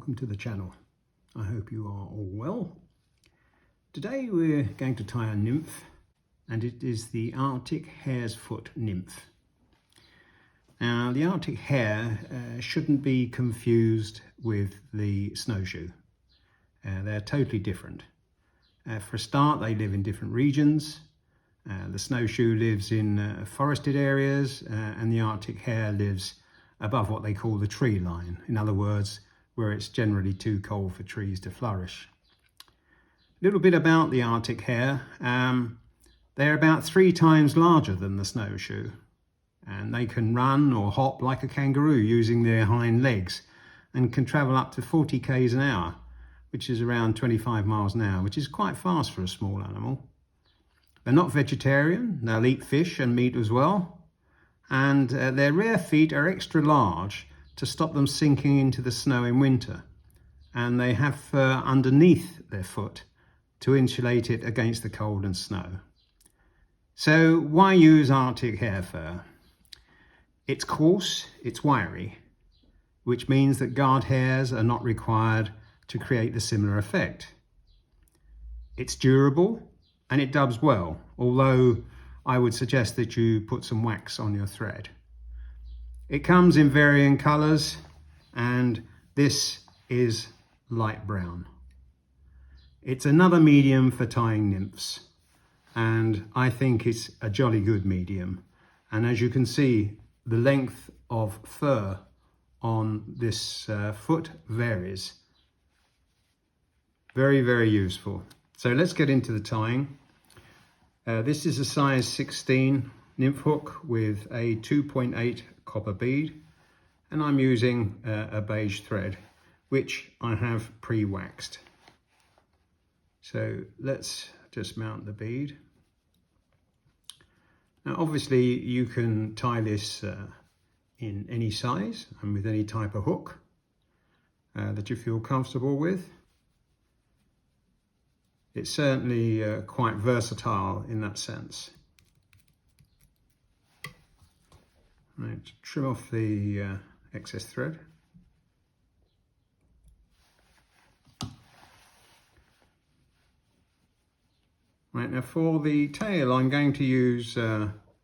welcome to the channel. I hope you are all well. Today we're going to tie a nymph, and it is the Arctic hare's foot nymph. Now the Arctic hare shouldn't be confused with the snowshoe. They're totally different. For a start, they live in different regions. The snowshoe lives in forested areas, and the Arctic hare lives above what they call the tree line. In other words, where it's generally too cold for trees to flourish. A little bit about the Arctic hare. They're about 3 times larger than the snowshoe, and they can run or hop like a kangaroo using their hind legs, and can travel up to 40 k's an hour, which is around 25 miles an hour, which is quite fast for a small animal. They're not vegetarian. They'll eat fish and meat as well. And their rear feet are extra large to stop them sinking into the snow in winter. And they have fur underneath their foot to insulate it against the cold and snow. So why use Arctic hare fur? It's coarse, it's wiry, which means that guard hairs are not required to create the similar effect. It's durable and it dubs well, although I would suggest that you put some wax on your thread. It comes in varying colours, and this is light brown. It's another medium for tying nymphs, and I think it's a jolly good medium. And as you can see, the length of fur on this foot varies. Very, very useful. So let's get into the tying. This is a size 16 nymph hook with a 2.8 copper bead, and I'm using a beige thread, which I have pre-waxed. So let's just mount the bead. Now obviously you can tie this in any size and with any type of hook that you feel comfortable with. It's certainly quite versatile in that sense. Right, trim off the excess thread. Right, now for the tail I'm going to use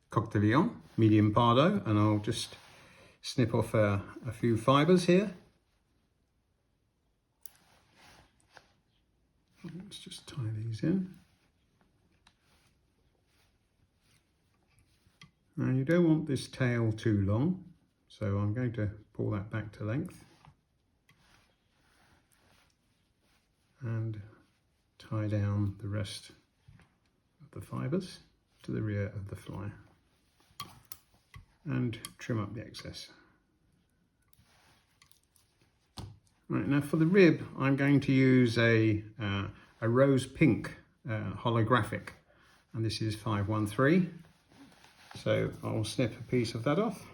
coq de lion, medium pardo, and I'll just snip off a few fibres here. Let's just tie these in. Now you don't want this tail too long, so I'm going to pull that back to length and tie down the rest of the fibres to the rear of the fly and trim up the excess. Right, now for the rib, I'm going to use a rose pink holographic, and this is 513. So I'll snip a piece of that off.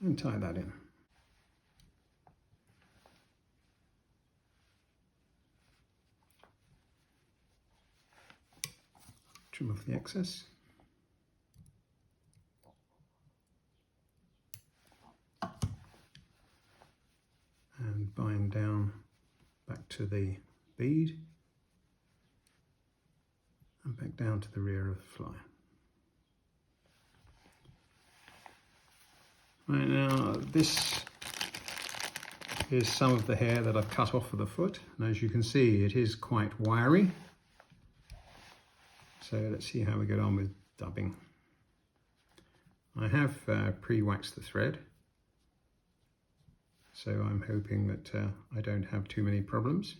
And tie that in. Trim off the excess. And bind down back to the bead and back down to the rear of the fly. Right, now this is some of the hair that I've cut off of the foot, and as you can see it is quite wiry. So let's see how we get on with dubbing. I have pre-waxed the thread, so I'm hoping that I don't have too many problems.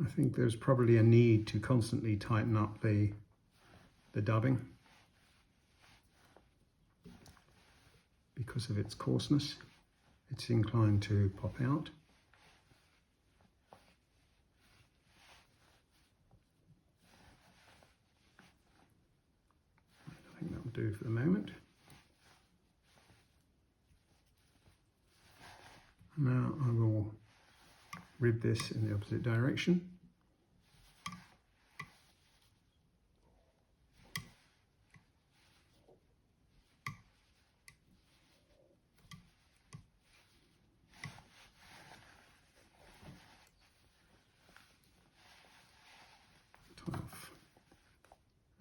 I think there's probably a need to constantly tighten up the dubbing because of its coarseness. It's inclined to pop out. I think that will do for the moment. Now I will rib this in the opposite direction.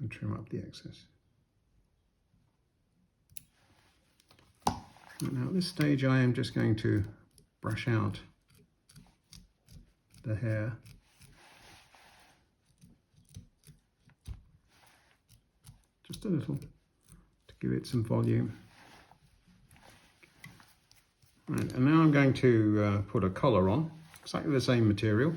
And trim up the excess. Now at this stage I am just going to brush out the hair just a little to give it some volume. Right, and now I'm going to put a collar on, exactly the same material.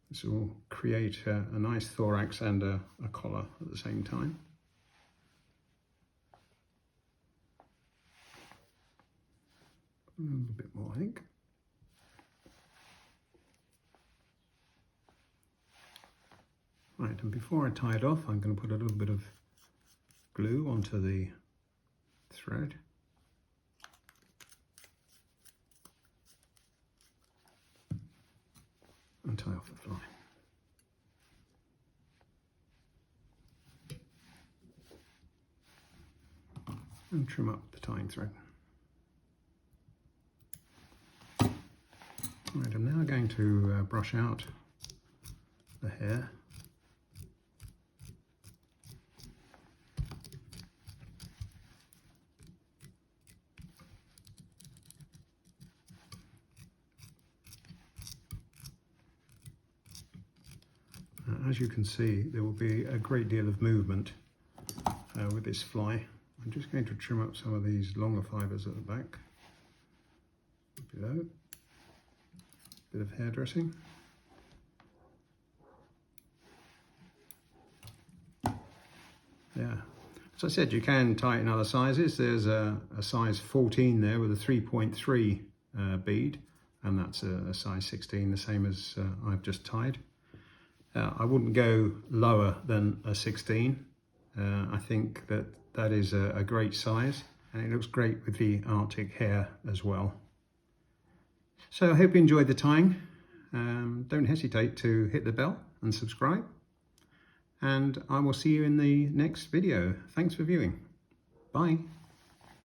This will create a nice thorax and a collar at the same time. A little bit more, I think. Right, and before I tie it off, I'm going to put a little bit of glue onto the thread. And tie off the fly. And trim up the tying thread. Right, I'm now going to brush out the hair. As you can see, there will be a great deal of movement with this fly. I'm just going to trim up some of these longer fibres at the back, below. Bit of hairdressing. Yeah, as I said, you can tie it in other sizes. There's a size 14 there with a 3.3 bead, and that's a size 16, the same as I've just tied. I wouldn't go lower than a 16. I think that is a great size, and it looks great with the Arctic hair as well. So I hope you enjoyed the tying. Don't hesitate to hit the bell and subscribe, and I will see you in the next video. Thanks for viewing. Bye.